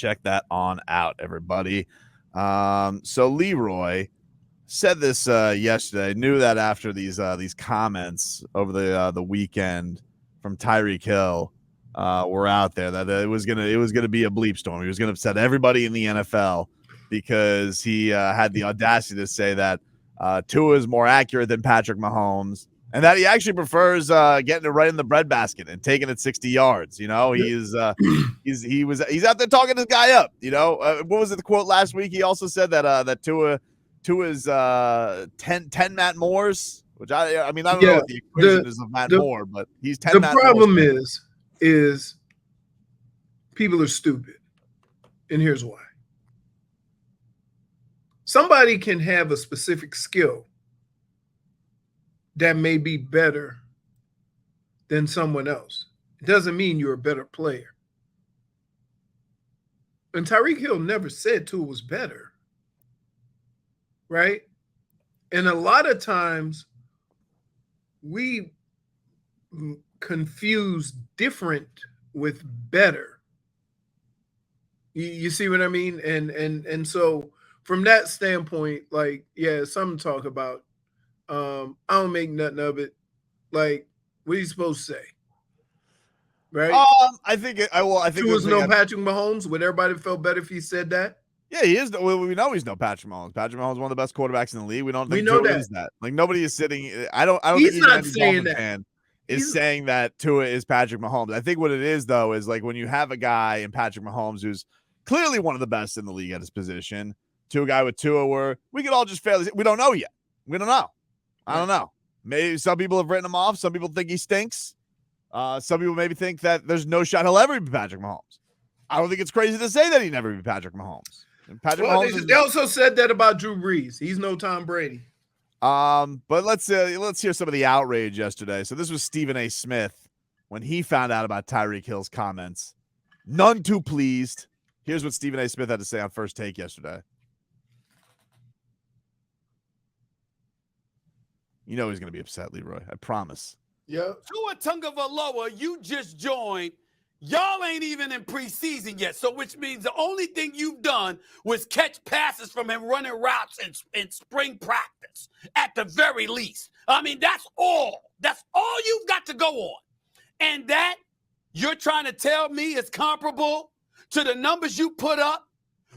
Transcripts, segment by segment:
check that on out, everybody. So Leroy said this yesterday. Knew that after these comments over the weekend from Tyreek Hill were out there, that it was gonna be a bleep storm. He was gonna upset everybody in the NFL because he had the audacity to say that Tua is more accurate than Patrick Mahomes, and that he actually prefers getting it right in the breadbasket and taking it 60 yards. You know, he's out there talking this guy up. You know, what was it, the quote last week? He also said that Tua's 10 Matt Moores, which I mean, I don't know what the equation is of Matt Moore, but he's 10 Matt Moores. The problem is people are stupid, and here's why. Somebody can have a specific skill that may be better than someone else. It doesn't mean you're a better player. And Tyreek Hill never said Tua was better, right? And a lot of times we confuse different with better. You see what I mean? And so from that standpoint, like, yeah, something to talk about. I don't make nothing of it. Like, what are you supposed to say? Right? I think Tua's no Patrick Mahomes. Would everybody feel better if he said that? Yeah, he is. We know he's no Patrick Mahomes. Patrick Mahomes is one of the best quarterbacks in the league. We don't think Tua is that. Like, nobody is sitting. I don't he's think not saying that. Fan is saying that Tua is Patrick Mahomes. I think what it is, though, is like when you have a guy in Patrick Mahomes who's clearly one of the best in the league at his position, to a guy with Tua where we could all just fairly, we don't know yet. We don't know. I don't know. Maybe some people have written him off. Some people think he stinks. Some people maybe think that there's no shot he'll ever be Patrick Mahomes. I don't think it's crazy to say that he'd never be Patrick Mahomes. They also said that about Drew Brees. He's no Tom Brady. But let's hear some of the outrage yesterday. So this was Stephen A. Smith when he found out about Tyreek Hill's comments. None too pleased. Here's what Stephen A. Smith had to say on First Take yesterday. You know he's going to be upset, Leroy. I promise. Yeah. Tua Tagovailoa, you just joined. Y'all ain't even in preseason yet, so which means the only thing you've done was catch passes from him running routes in spring practice, at the very least. I mean, that's all. That's all you've got to go on. And that you're trying to tell me is comparable to the numbers you put up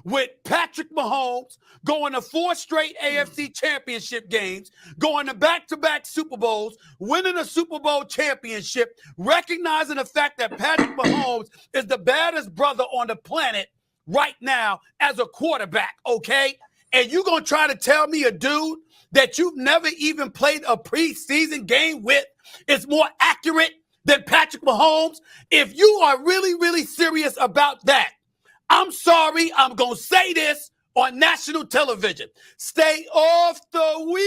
with Patrick Mahomes going to 4 straight AFC championship games, going to back-to-back Super Bowls, winning a Super Bowl championship, recognizing the fact that Patrick Mahomes is the baddest brother on the planet right now as a quarterback, okay? And you're going to try to tell me a dude that you've never even played a preseason game with is more accurate than Patrick Mahomes? If you are really, really serious about that, I'm sorry, I'm going to say this on national television. Stay off the weed.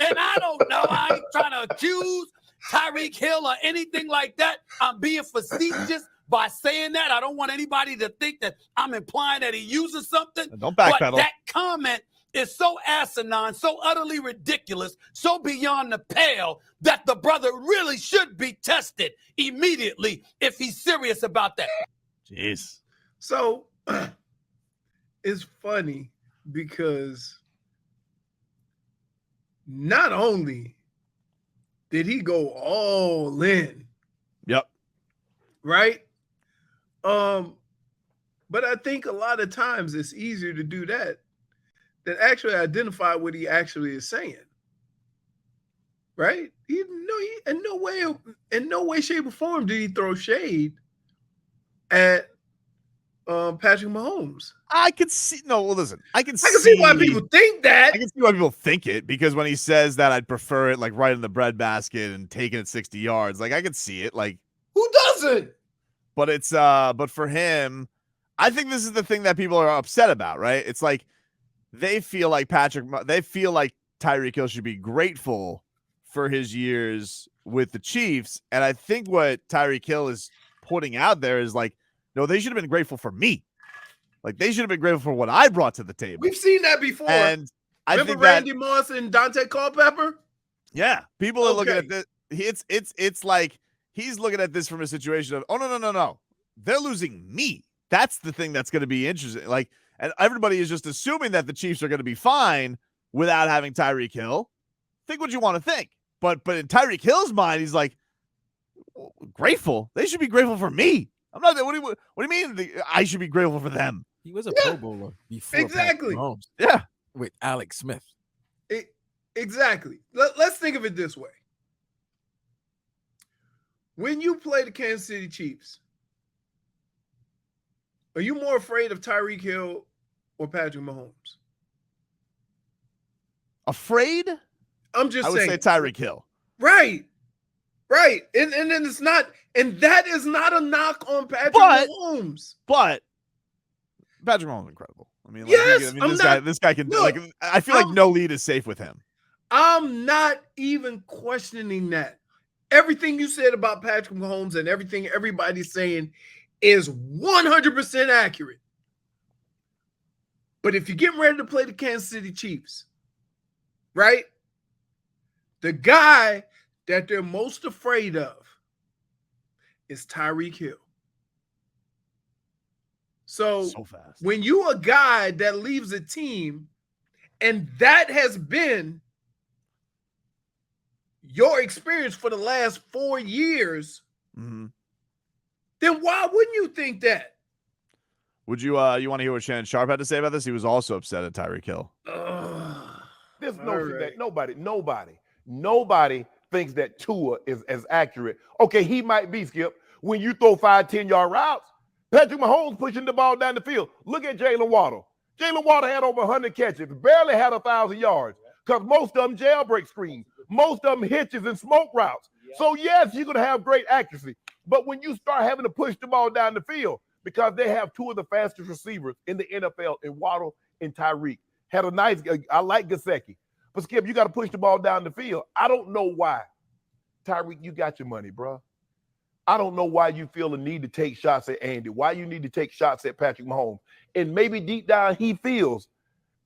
And I don't know. I ain't trying to accuse Tyreek Hill or anything like that. I'm being facetious by saying that. I don't want anybody to think that I'm implying that he uses something. Don't backpedal. But that comment is so asinine, so utterly ridiculous, so beyond the pale that the brother really should be tested immediately if he's serious about that. Jeez. So it's funny because not only did he go all in. Yep. Right? But I think a lot of times it's easier to do that than actually identify what he actually is saying. Right? In no way, shape, or form did he throw shade at Patrick Mahomes. I could see. No, well, listen. I can see why people think that. I can see why people think it, because when he says that I'd prefer it like right in the breadbasket and taking it 60 yards, like I could see it. Like, who doesn't? But it's but for him, I think this is the thing that people are upset about, right? It's like they feel like Tyreek Hill should be grateful for his years with the Chiefs. And I think what Tyreek Hill is putting out there is like, no, they should have been grateful for me. Like, they should have been grateful for what I brought to the table. We've seen that before. And I remember think Randy Moss and Dante Culpepper? Yeah. People are looking at this. It's like he's looking at this from a situation of, oh, no. They're losing me. That's the thing that's going to be interesting. Like, and everybody is just assuming that the Chiefs are going to be fine without having Tyreek Hill. Think what you want to think. But in Tyreek Hill's mind, he's like, grateful. They should be grateful for me. I'm not. What do you mean? I should be grateful for them. He was a Pro Bowler before Exactly. Patrick Mahomes. Yeah. With Alex Smith. Exactly. Let's think of it this way. When you play the Kansas City Chiefs, are you more afraid of Tyreek Hill or Patrick Mahomes? Afraid? I'm just saying. I would say Tyreek Hill. Right. And then it's not, and that is not a knock on Patrick Mahomes. But Patrick Mahomes is incredible. I mean, this guy can look, I feel like no lead is safe with him. I'm not even questioning that. Everything you said about Patrick Mahomes and everything everybody's saying is 100% accurate. But if you're getting ready to play the Kansas City Chiefs, right? The guy that they're most afraid of is Tyreek Hill. So fast. When you a guy that leaves a team and that has been your experience for the last 4 years, then why wouldn't you think that? Would you you want to hear what Shannon Sharp had to say about this? He was also upset at Tyreek Hill. There's notion that nobody thinks that Tua is as accurate. Okay, he might be, Skip. When you throw 5-10-yard routes, Patrick Mahomes pushing the ball down the field. Look at Jalen Waddle. Jalen Waddle had over 100 catches, barely had 1,000 yards because most of them jailbreak screens, most of them hitches and smoke routes. So, yes, you're going to have great accuracy. But when you start having to push the ball down the field, because they have two of the fastest receivers in the NFL in Waddle and Tyreek, had a nice – I like Gesicki. But, Skip, you got to push the ball down the field. I don't know why. Tyreek, you got your money, bro. I don't know why you feel the need to take shots at Andy, why you need to take shots at Patrick Mahomes. And maybe deep down he feels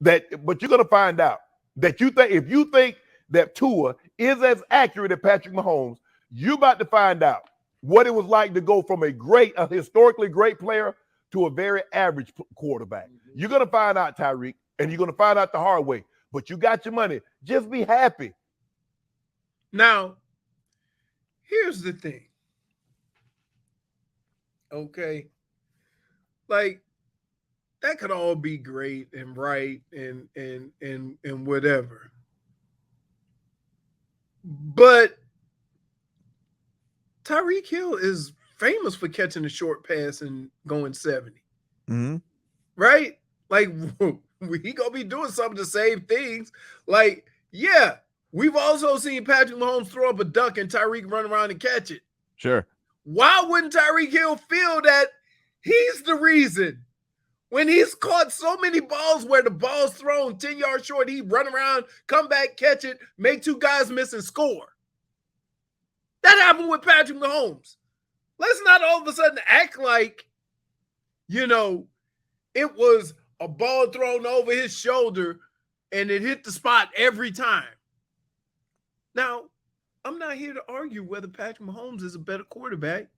that, but you're going to find out that if you think that Tua is as accurate as Patrick Mahomes, you're about to find out what it was like to go from a historically great player to a very average quarterback. You're going to find out, Tyreek, and you're going to find out the hard way. But you got your money. Just be happy. Now, here's the thing. Okay. Like, that could all be great and right and whatever. But Tyreek Hill is famous for catching a short pass and going 70. Right? Like, he gonna be doing something to save things. Like, yeah, we've also seen Patrick Mahomes throw up a duck and Tyreek run around and catch it. Sure. Why wouldn't Tyreek Hill feel that he's the reason? When he's caught so many balls where the ball's thrown 10 yards short, he run around, come back, catch it, make two guys miss and score. That happened with Patrick Mahomes. Let's not all of a sudden act like, it was a ball thrown over his shoulder and it hit the spot every time. Now, I'm not here to argue whether Patrick Mahomes is a better quarterback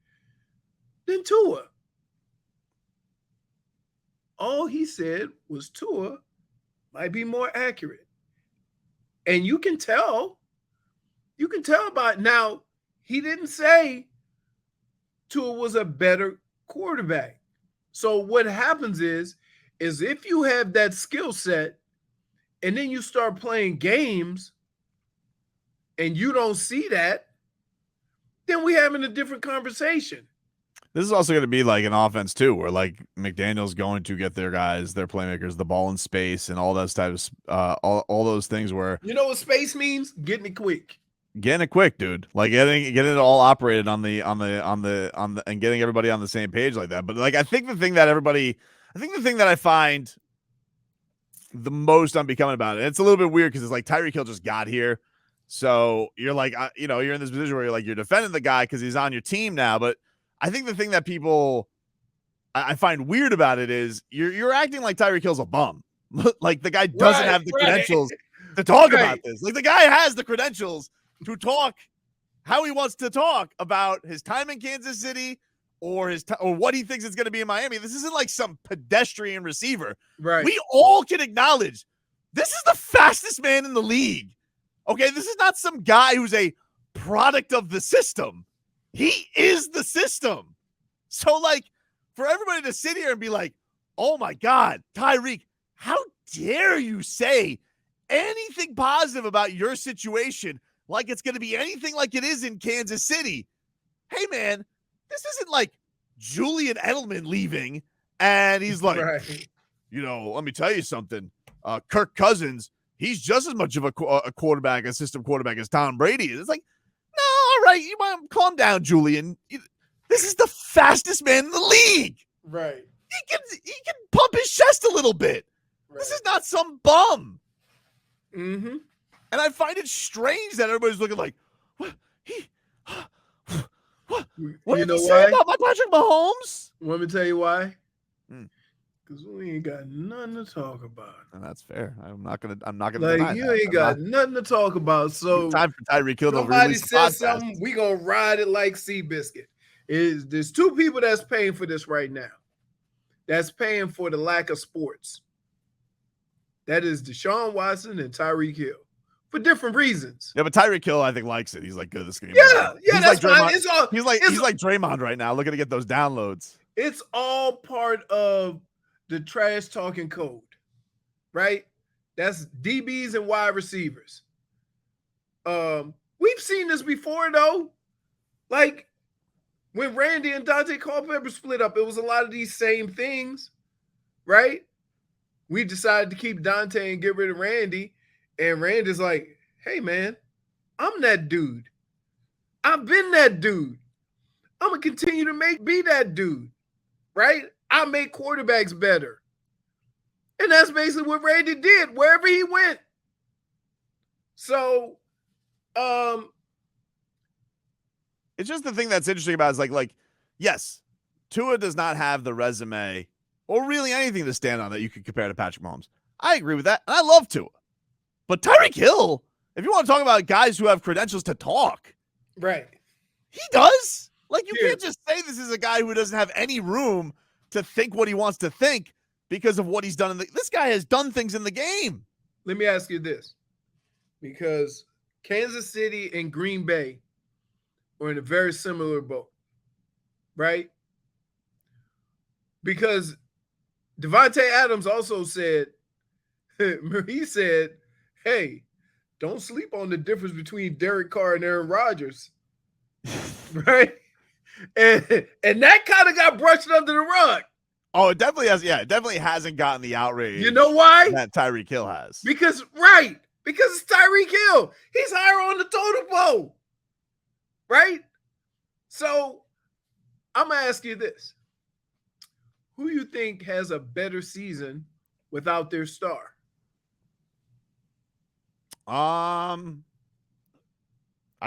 than Tua. All he said was Tua might be more accurate. And you can tell by now, he didn't say Tua was a better quarterback. So what happens is if you have that skill set and then you start playing games and you don't see that, then we're having a different conversation. This is also going to be like an offense too, where like McDaniel's going to get their guys, their playmakers, the ball in space and all that type of all those things where you know what space means? Getting it quick. Getting it quick, dude. Like getting it all operated on the and getting everybody on the same page like that. But like I think the thing that I find the most unbecoming about it, it's a little bit weird because it's like Tyreek Hill just got here. So you're like, you're in this position where you're defending the guy because he's on your team now. But I think the thing that I find weird about it is you're acting like Tyreek Hill's a bum. Like the guy doesn't have the credentials to talk about this. Like the guy has the credentials to talk how he wants to talk about his time in Kansas City or or what he thinks it's going to be in Miami. This isn't like some pedestrian receiver. Right. We all can acknowledge this is the fastest man in the league. Okay, this is not some guy who's a product of the system. He is the system. So, like, for everybody to sit here and be like, oh my God, Tyreek, how dare you say anything positive about your situation like it's going to be anything like it is in Kansas City? Hey, man, this isn't like Julian Edelman leaving and he's like, Right. you know, let me tell you something. Kirk Cousins, he's just as much of a quarterback, a system quarterback as Tom Brady is. It's like, no, all right, you might calm down, Julian. This is the fastest man in the league. Right. He can pump his chest a little bit. Right. This is not some bum. Mm-hmm. And I find it strange that everybody's looking like, what You did know he say why? about my Patrick Mahomes? Want me to tell you why? Hmm. Because we ain't got nothing to talk about. And that's fair. I'm not gonna deny Like, you that. ain't got nothing to talk about. So Time for Tyreek Hill to somebody release the says podcast. something, we gonna ride it like Seabiscuit. There's two people that's paying for this right now. That's paying for the lack of sports. That is Deshaun Watson and Tyreek Hill for different reasons. Yeah, but Tyreek Hill, I think, likes it. He's like, good, this game. Yeah, he's that's like fine. Draymond. He's like Draymond right now, looking to get those downloads. It's all part of the trash talking code, right? That's DBs and wide receivers. We've seen this before, though. Like when Randy and Dante Culpepper split up, it was a lot of these same things, right? We decided to keep Dante and get rid of Randy, and Randy's like, hey, man, I'm that dude. I've been that dude. I'm going to continue to be that dude, right? I make quarterbacks better. And that's basically what Randy did wherever he went. So, it's just the thing that's interesting about it is like, yes, Tua does not have the resume or really anything to stand on that you could compare to Patrick Mahomes. I agree with that, and I love Tua. But Tyreek Hill, if you want to talk about guys who have credentials to talk, right, he does. Like, you Yeah. can't just say this is a guy who doesn't have any room to think what he wants to think because of what he's done. This guy has done things in the game. let me ask you this. Because Kansas City and Green Bay were in a very similar boat, right? Because Devontae Adams also said, he said, hey, don't sleep on the difference between Derek Carr and Aaron Rodgers, right? And that kind of got brushed under the rug. Oh, it definitely has. Yeah, it definitely hasn't gotten the outrage. You know why? That Tyreek Hill has. Because it's Tyreek Hill. He's higher on the totem pole, right? So I'm going to ask you this. Who you think has a better season without their star? I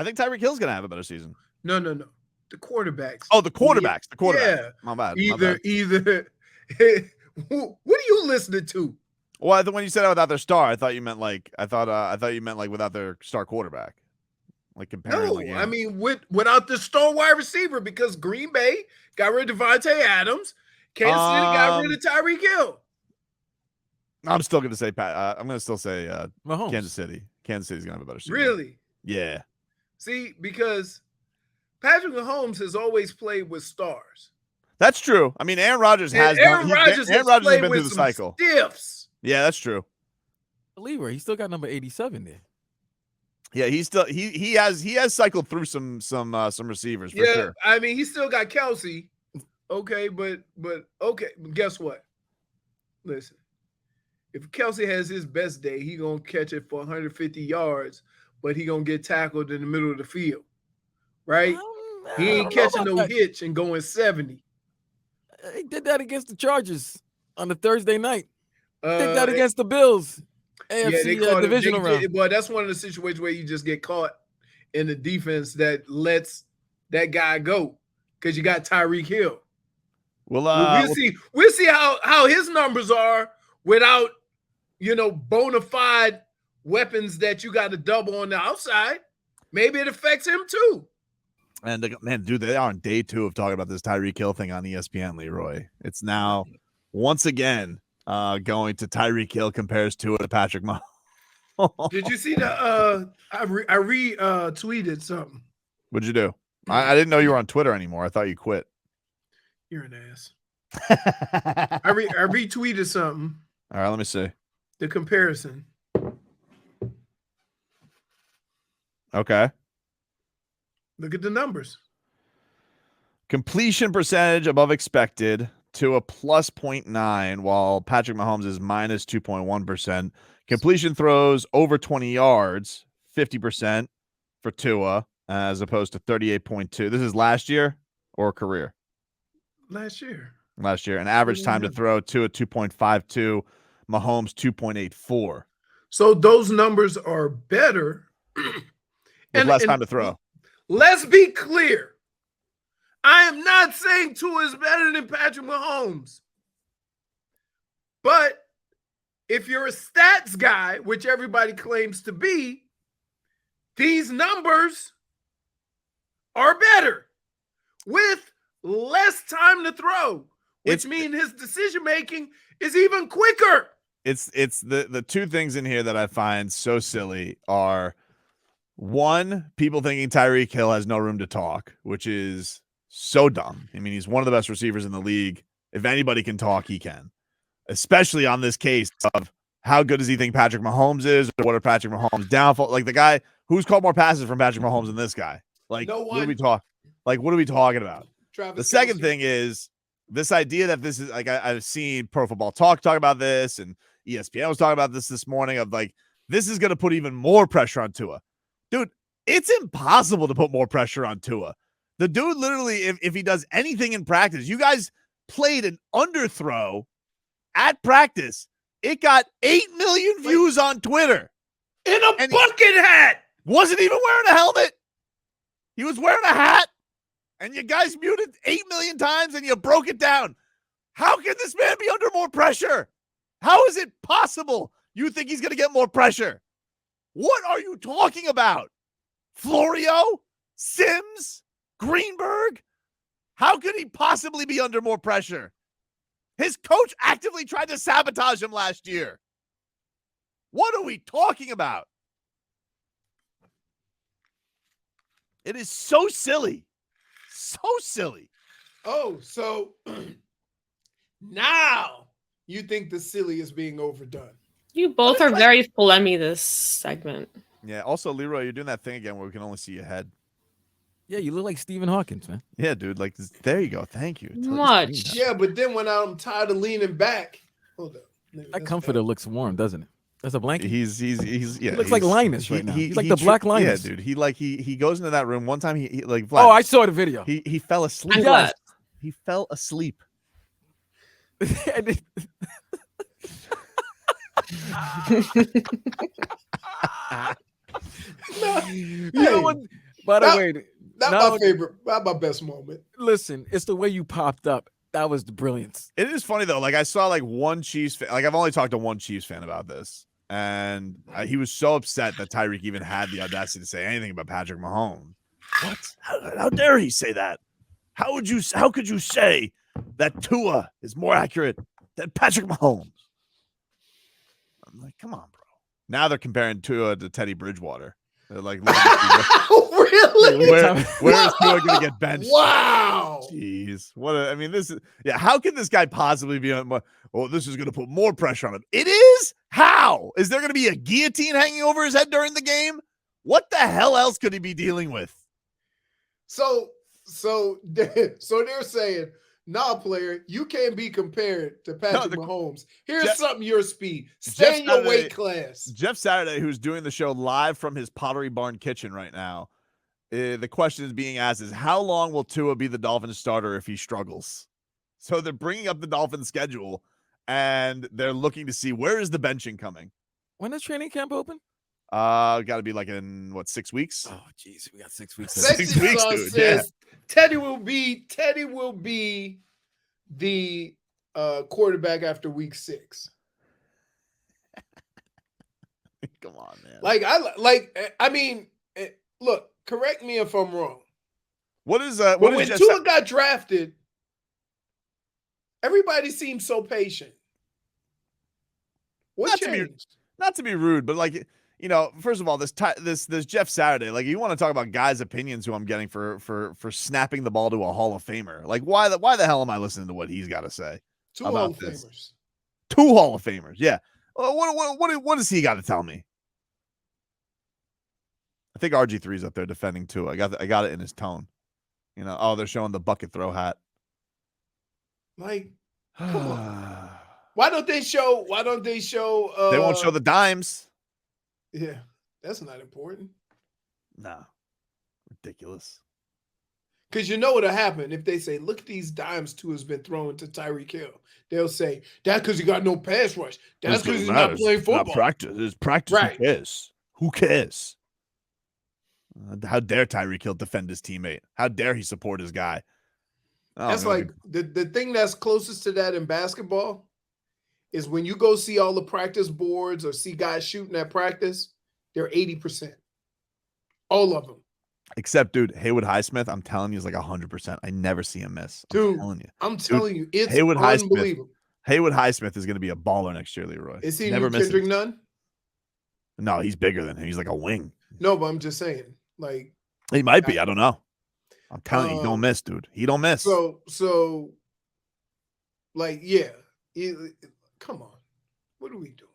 think Tyreek Hill's gonna have a better season. No. The quarterbacks. Oh, the quarterbacks. The quarterbacks. Yeah. My bad. Either. What are you listening to? Well, when you said without their star, I thought you meant like without their star quarterback. Like comparing. No, like, I mean without the star wide receiver, because Green Bay got rid of Devontae Adams, Kansas City got rid of Tyreek Hill. I'm still gonna say I'm gonna still say Mahomes. Kansas City. Kansas City's gonna have a better season. Really? Yeah. See, because Patrick Mahomes has always played with stars. That's true. I mean, Aaron Rodgers has Aaron Rodgers has been played through with the some cycle. stiffs. Yeah, that's true. Leroy, he still got number 87 there. Yeah, he's still he has cycled through some receivers for sure. I mean, he still got Kelsey. Okay, but okay, guess what? Listen, if Kelsey has his best day, he gonna catch it for 150 yards, but he gonna get tackled in the middle of the field, right? He ain't catching no hitch and going 70. He did that against the Chargers on the Thursday night. Did that Uh, against the Bills. yeah, AFC they caught divisional round. But that's one of the situations where you just get caught in the defense that lets that guy go because you got Tyreek Hill. Well, We'll see how his numbers are without bona fide weapons that you got to double on the outside. maybe it affects him too. And man, dude, they are on day 2 of talking about this Tyreek Hill thing on ESPN, Leroy. It's now once again going to Tyreek Hill compares Tua to Patrick Mahomes. Did you see the I retweeted something. What'd you do? I didn't know you were on Twitter anymore. I thought you quit. You're an ass. I retweeted something. All right, let me see. The comparison. Okay. Look at the numbers. Completion percentage above expected to a plus 0.9, while Patrick Mahomes is minus 2.1%. Completion throws over 20 yards, 50% for Tua, as opposed to 38.2. This is last year or career? Last year. Last year. An average time to throw Tua 2.52, Mahomes 2.84. So those numbers are better. With less time to throw. Let's be clear. I am not saying Tua is better than Patrick Mahomes. But if you're a stats guy, which everybody claims to be, these numbers are better with less time to throw, which means his decision making is even quicker. It's the two things in here that I find so silly are, one, people thinking Tyreek Hill has no room to talk, which is so dumb. I mean, he's one of the best receivers in the league. If anybody can talk, he can. Especially on this case of how good does he think Patrick Mahomes is, or what are Patrick Mahomes' downfall? Like the guy who's caught more passes from Patrick Mahomes than this guy. Like, No what are we one. what are we talking about? Travis The second Kelce. thing is this idea that this is like I've seen Pro Football Talk about this, and ESPN was talking about this morning of like this is going to put even more pressure on Tua. Dude, it's impossible to put more pressure on Tua. The dude literally, if he does anything in practice, you guys played an underthrow at practice. It got 8 million views on Twitter. In a bucket hat. Wasn't even wearing a helmet. He was wearing a hat. And you guys muted 8 million times and you broke it down. How can this man be under more pressure? How is it possible you think he's going to get more pressure? What are you talking about? Florio? Sims? Greenberg? How could he possibly be under more pressure? His coach actively tried to sabotage him last year. What are we talking about? It is so silly. So silly. Oh, so now you think the silly is being overdone. You both are very polemic this segment. Yeah. Also, Leroy, you're doing that thing again where we can only see your head. Yeah, you look like Stephen Hawkins, man. Yeah, dude. Like, there you go. Thank you. Much. Yeah, but then when I'm tired of leaning back, hold up. That comforter looks warm, doesn't it? That's a blanket. He's yeah. He looks like Linus right now. He's like the Black Linus. Yeah, dude. He goes into that room one time. He like. Oh, I saw the video. He fell asleep. Yes. He fell asleep. You know what? By the way, that's my favorite. That's my best moment. Listen, it's the way you popped up. That was the brilliance. It is funny though. Like I saw like one Chiefs fan. Like I've only talked to one Chiefs fan about this, and he was so upset that Tyreek even had the audacity to say anything about Patrick Mahomes. What? How dare he say that? How could you say that Tua is more accurate than Patrick Mahomes? I'm like, come on, bro. Now they're comparing Tua to Teddy Bridgewater. They're like, really? Where is Tua going to get benched? Wow. Jeez. I mean, this is, yeah. How can this guy possibly be on? Oh, this is going to put more pressure on him. It is? How? Is there going to be a guillotine hanging over his head during the game? What the hell else could he be dealing with? So they're saying, nah, player, you can't be compared to Patrick Mahomes. Here's something your speed. Stay in your weight class. Jeff Saturday, who's doing the show live from his Pottery Barn kitchen right now, the question is being asked is, how long will Tua be the Dolphins starter if he struggles? So they're bringing up the Dolphins schedule, and they're looking to see where is the benching coming. When does training camp open? Got to be like in, 6 weeks? Oh, geez. We got 6 weeks. 6 weeks, dude. Says, yeah. Teddy will be the quarterback after week 6. Come on, man. look, correct me if I'm wrong. What is But what when is Tua got drafted, everybody seemed so patient. What changed? Not to be rude, but like, you know, first of all, this Jeff Saturday, like, you want to talk about guys' opinions who I'm getting for snapping the ball to a Hall of Famer. Like, why the hell am I listening to what he's got to say? Two Hall of Famers. 2 Hall of Famers. Yeah. What does he got to tell me? I think RG3's up there defending too. I got it in his tone. You know, oh, they're showing the bucket throw hat. Like, come on. Why don't they show? They won't show the dimes. Yeah, that's not important. No, ridiculous. Because you know what'll happen if they say, "Look at these dimes Tua has been throwing to Tyreek Hill." They'll say that's because he got no pass rush. That's because he's not playing football. Not practice. It's practice. Right. Who cares? Who cares? How dare Tyreek Hill defend his teammate? How dare he support his guy? That's like the thing that's closest to that in basketball is when you go see all the practice boards or see guys shooting at practice, they're 80%. All of them. Except, dude, Haywood Highsmith, I'm telling you, is like 100%. I never see him miss. I'm telling you, it's Haywood unbelievable. Haywood Highsmith is going to be a baller next year, Leroy. Is he never Kendrick Nunn? No, he's bigger than him. He's like a wing. No, but I'm just saying, like, he might be. I don't know. I'm telling you, he don't miss, dude. He don't miss. So, like, yeah. Come on. What are we doing?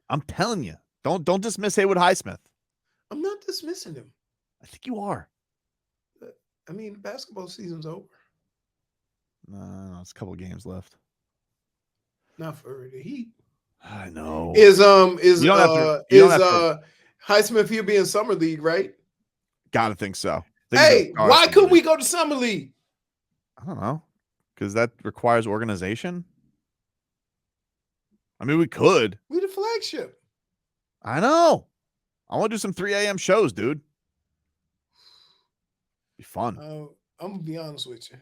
I'm telling you. Don't dismiss Haywood Highsmith. I'm not dismissing him. I think you are. I mean, basketball season's over. No, it's a couple of games left. Not for the Heat. I know. Highsmith, he'll be in summer league, right? Gotta think so. Why couldn't we go to summer league? I don't know. Because that requires organization. I mean, we could. We the flagship. I know. I want to do some 3 a.m. shows, dude. Be fun. I'm gonna be honest with you.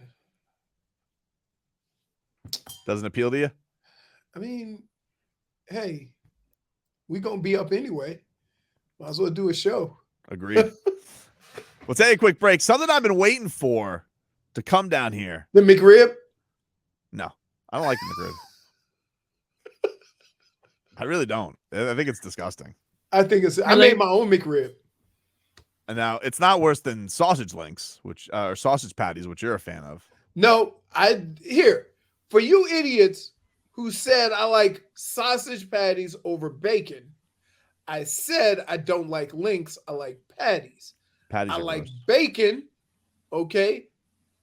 Doesn't appeal to you? I mean, hey, we gonna be up anyway. Might as well do a show. Agreed. We'll take a quick break. Something I've been waiting for to come down here. The McRib? No, I don't like the McRib. I really don't. I think it's disgusting. I made my own McRib. And now it's not worse than sausage links, which or sausage patties, which you're a fan of. No, for you idiots who said I like sausage patties over bacon. I said I don't like links. I like patties. I like bacon, okay?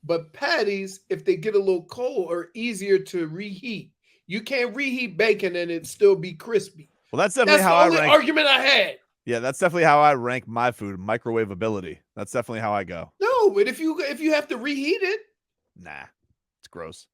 But patties, if they get a little cold, are easier to reheat. You can't reheat bacon and it still be crispy. Well, that's definitely how I rank. That's the only argument I had. Yeah, that's definitely how I rank my food. Microwavability. That's definitely how I go. No, but if you have to reheat it. Nah, it's gross.